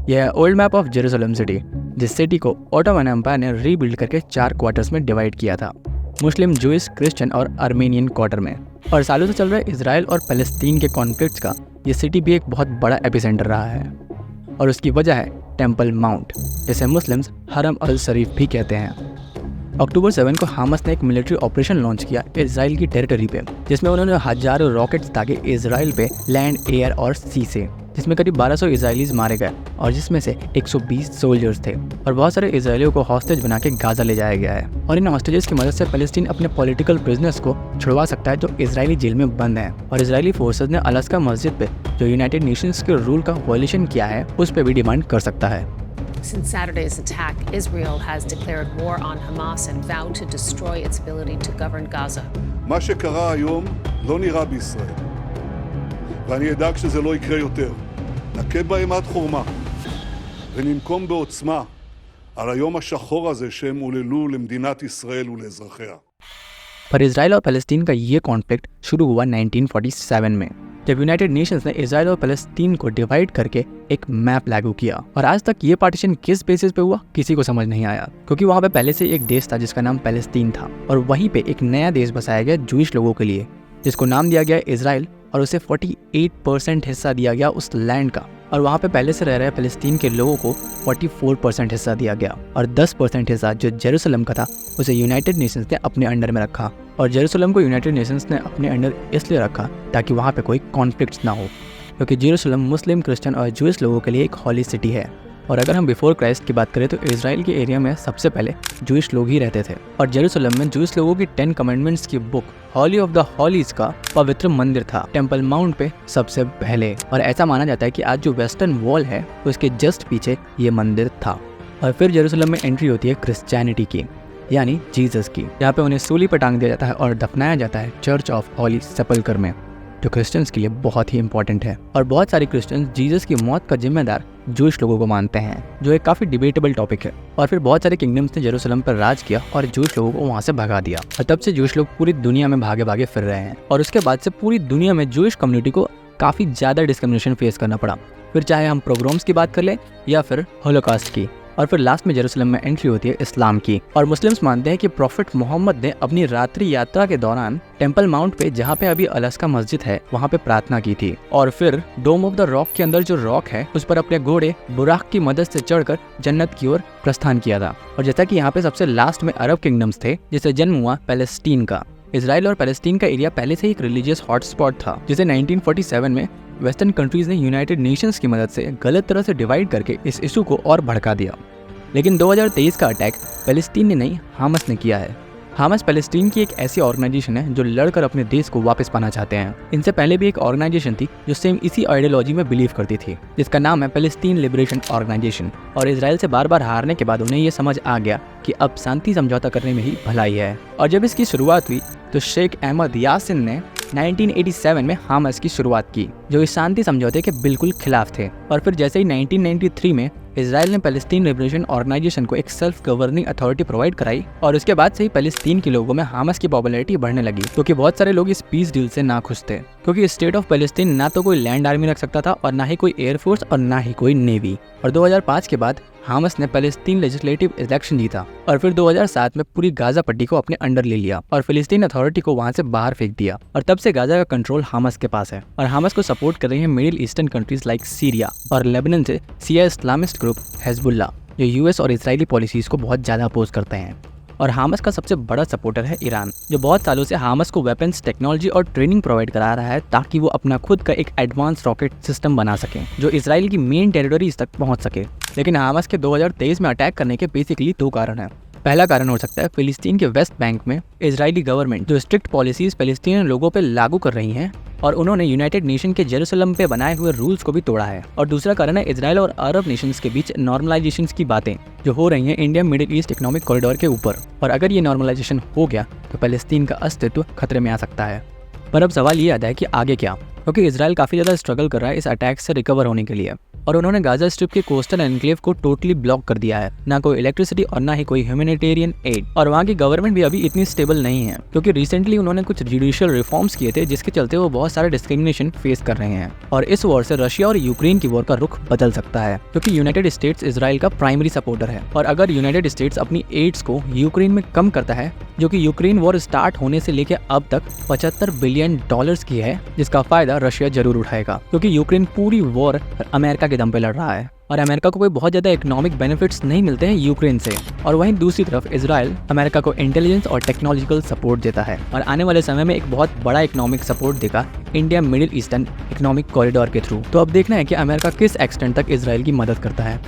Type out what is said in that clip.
यह है old map of Jerusalem city, जिस सिटी को ऑटोमन एम्पायर ने रीबिल्ड करके 4 क्वार्टर्स में डिवाइड किया था, मुस्लिम, जूइश, क्रिश्चियन और आर्मेनियन क्वार्टर में। और सालों से चल रहे इजराइल और फ़लस्तीन के कॉन्फ्लिक्ट्स का ये सिटी भी एक बहुत बड़ा एपिसेंटर रहा है। और उसकी वजह है टेंपल माउंट, जिसे मुस्लिम्स हरम अल शरीफ भी कहते हैं। अक्टूबर 7 को हमास ने एक मिलिट्री ऑपरेशन लॉन्च किया इजराइल की टेरिटरी पे, जिसमें उन्होंने हजारों रॉकेट्स दागे इजराइल पे लैंड, एयर और सी से, जिसमें करीब 1200 इजरायलीज मारे गए और जिसमें से 120 सोल्जर्स थे। और बहुत सारे इजरायलियों को हॉस्टेज बना के गाजा ले जाया गया है। और इन हॉस्टेजेस की मदद से फ़लस्तीन अपने पॉलिटिकल प्रिजनर्स को छुड़वा सकता है जो इजरायली जेल में बंद हैं। और इजरायली फोर्सेज ने अलास्का मस्जिद पे जो यूनाइटेड नेशंस के रूल का वायलेशन किया है उस पर भी डिमांड कर सकता है। Since Saturday's attack, Israel has declared war on Hamas and vowed to destroy its ability to govern Gaza. מה שקרה היום לא נראה בישראל, ואני אדאג שזה לא יקרה יותר. נכה בהם עד חורמה, וננקום בעוצמה על היום השחור הזה שהם עוללו למדינת ישראל ולאזרחיה. पर इजराइल और फ़लस्तीन का ये कॉन्फ्लिक्ट शुरू हुआ 1947 में, जब यूनाइटेड नेशंस ने इजराइल और फ़लस्तीन को डिवाइड करके एक मैप लागू किया। और आज तक ये पार्टीशन किस बेसिस पे हुआ किसी को समझ नहीं आया, क्योंकि वहाँ पे पहले से एक देश था जिसका नाम फ़लस्तीन था और वहीं पे एक नया देश बसाया गया जूइश लोगों के लिए, जिसको नाम दिया गया इजराइल, और उसे 48% हिस्सा दिया गया उस लैंड का। और वहाँ पे पहले से रह रहे फ़लस्तीन के लोगों को 44% हिस्सा दिया गया और 10% हिस्सा जो जेरूसलम का था उसे यूनाइटेड नेशंस ने अपने अंडर में रखा। और जेरूसलम को यूनाइटेड नेशंस ने अपने अंडर इसलिए रखा ताकि वहाँ पे कोई कॉन्फ्लिक्ट्स ना हो, क्योंकि जेरूसलम मुस्लिम, क्रिश्चियन और जूइश लोगों के लिए एक हॉली सिटी है। और अगर हम बिफोर क्राइस्ट की बात करें तो इजराइल के एरिया में सबसे पहले जूइश लोग ही रहते थे। और जेरूसलम में जूइश लोगों की 10 कमेंडमेंट्स की बुक हॉली ऑफ द हॉलीज का पवित्र मंदिर था टेंपल माउंट पे सबसे पहले। और ऐसा माना जाता है कि आज जो वेस्टर्न वॉल है उसके जस्ट पीछे ये मंदिर था। और फिर जेरूसलम में एंट्री होती है क्रिश्चियनिटी की, यानी जीसस की, यहाँ पे उन्हें सूली पर टांग दिया जाता है और दफनाया जाता है चर्च ऑफ हॉली सेपल्कर में, जो क्रिश्चियंस के लिए बहुत ही इंपॉर्टेंट है। और बहुत सारे क्रिश्चियंस जीसस की मौत का जिम्मेदार जूइश लोगों को मानते हैं, जो एक काफी डिबेटेबल टॉपिक है। और फिर बहुत सारे किंगडम्स ने जेरूसलम पर राज किया और जूइश लोगों को वहाँ से भगा दिया। और तब से जूइश लोग पूरी दुनिया में भागे भागे फिर रहे हैं। और उसके बाद से पूरी दुनिया में जूइश कम्युनिटी को काफी ज्यादा डिस्क्रिमिनेशन फेस करना पड़ा, फिर चाहे हम पोग्रोम्स की बात कर ले या फिर होलोकॉस्ट की। और फिर लास्ट में जेरूसलम में एंट्री होती है इस्लाम की। और मुस्लिम्स मानते हैं कि प्रॉफिट मोहम्मद ने अपनी रात्रि यात्रा के दौरान टेंपल माउंट पे, जहाँ पे अभी अलास्का मस्जिद है, वहाँ पे प्रार्थना की थी। और फिर डोम ऑफ द रॉक के अंदर जो रॉक है उस पर अपने घोड़े बुराक की मदद से चढ़कर जन्नत की ओर प्रस्थान किया था। और जैसा कि यहाँ पे सबसे लास्ट में अरब किंगडम्स थे, जिसे जन्म हुआ फ़लस्तीन का। इजराइल और फ़लस्तीन का एरिया पहले से ही एक रिलीजियस हॉटस्पॉट था, जिसे 1947 में वेस्टर्न कंट्रीज ने यूनाइटेड नेशंस की मदद से गलत तरह से डिवाइड करके इस इशू को और भड़का दिया। लेकिन 2023 का अटैक फ़लस्तीन ने नहीं, हमास ने किया है। हमास फ़लस्तीन की एक ऐसी ऑर्गेनाइजेशन है जो लड़कर अपने देश को वापस पाना चाहते हैं। इनसे पहले भी एक ऑर्गेनाइजेशन थी जो सेम इसी आइडियोलॉजी में बिलीव करती थी, जिसका नाम है फ़लस्तीन लिबरेशन ऑर्गेनाइजेशन। और इजराइल से बार बार हारने के बाद उन्हें ये समझ आ गया कि अब शांति समझौता करने में ही भलाई है। और जब इसकी शुरुआत हुई तो शेख अहमद यासिन ने 1987 में हमास की शुरुआत की, जो इस शांति समझौते के बिल्कुल खिलाफ थे। और फिर जैसे ही 1993 में इजराइल ने फ़लस्तीन लिबरेशन ऑर्गेनाइजेशन को एक सेल्फ गवर्निंग अथॉरिटी प्रोवाइड कराई, और उसके बाद से ही फ़लस्तीन के लोगों में हमास की पॉपुलैरिटी बढ़ने लगी, क्योंकि बहुत सारे लोग इस पीस डील से ना खुश थे, क्योंकि स्टेट ऑफ फ़लस्तीन ना तो कोई लैंड आर्मी रख सकता था और ना ही कोई एयरफोर्स और ना ही कोई नेवी। और 2005 के बाद हमास ने फ़लस्तीन लेजिस्लेटिव इलेक्शन जीता और फिर 2007 में पूरी गाजा पट्टी को अपने अंडर ले लिया और फ़लस्तीन अथॉरिटी को वहां से बाहर फेंक दिया। और तब से गाजा का कंट्रोल हमास के पास है। और हमास को सपोर्ट कर रही है middle eastern countries like Syria और लेबनान से शिया इस्लामिस्ट ग्रुप हिजबुल्लाह, जो यूएस और इजरायली पॉलिसीज को बहुत ज़्यादा अपोज करते हैं। और हमास का सबसे बड़ा सपोर्टर है ईरान, जो बहुत सालों से हमास को वेपन्स, टेक्नोलॉजी और ट्रेनिंग प्रोवाइड करा रहा है ताकि वो अपना खुद का एक एडवांस रॉकेट सिस्टम बना सके जो इजराइल की मेन टेरिटरीज तक पहुंच सके। लेकिन हमास के 2023 में अटैक करने के बेसिकली 2 कारण हैं। पहला कारण हो सकता है फ़लस्तीन के वेस्ट बैंक में इजरायली गवर्नमेंट जो स्ट्रिक्ट पॉलिसीज फ़लस्तीनी लोगों पर लागू कर रही हैं, और उन्होंने यूनाइटेड नेशन के जेरूसलम पे बनाए हुए रूल्स को भी तोड़ा है। और दूसरा कारण है इजराइल और अरब नेशंस के बीच नॉर्मलाइजेशन की बातें जो हो रही हैं India middle east economic corridor के ऊपर। और अगर ये नॉर्मलाइजेशन हो गया तो फ़लस्तीन का अस्तित्व खतरे में आ सकता है। पर अब सवाल ये आता है कि आगे क्या, क्योंकि इजराइल काफ़ी ज़्यादा स्ट्रगल कर रहा है इस अटैक से रिकवर होने के लिए। और उन्होंने गाजा स्ट्रिप के कोस्टल एनक्लेव को टोटली ब्लॉक कर दिया है। ना कोई इलेक्ट्रिसिटी और ना ही कोई ह्यूमैनिटेरियन एड। और वहाँ की गवर्नमेंट भी अभी इतनी स्टेबल नहीं है, क्योंकि रिसेंटली उन्होंने कुछ जुडिशियल रिफॉर्म्स किए थे, जिसके चलते वो बहुत सारे डिस्क्रिमिनेशन फेस कर रहे हैं। और इस वॉर से रशिया और यूक्रेन की वॉर का रुख बदल सकता है, क्योंकि यूनाइटेड स्टेट्स इजराइल का प्राइमरी सपोर्टर है। और अगर यूनाइटेड स्टेट्स अपनी एड्स को यूक्रेन में कम करता है, जो कि यूक्रेन वॉर स्टार्ट होने से लेकर अब तक $75 बिलियन की है, जिसका फायदा रशिया जरूर उठाएगा, क्योंकि यूक्रेन पूरी वॉर अमेरिका के दम पे लड़ रहा है और अमेरिका को कोई बहुत ज्यादा इकोनॉमिक बेनिफिट्स नहीं मिलते हैं यूक्रेन से। और वहीं दूसरी तरफ इजराइल अमेरिका को इंटेलिजेंस और टेक्नोलॉजिकल सपोर्ट देता है और आने वाले समय में एक बहुत बड़ा इकोनॉमिक सपोर्ट देगा India middle eastern economic corridor के थ्रू। तो अब देखना है कि अमेरिका किस एक्सटेंट तक इजराइल की मदद करता है।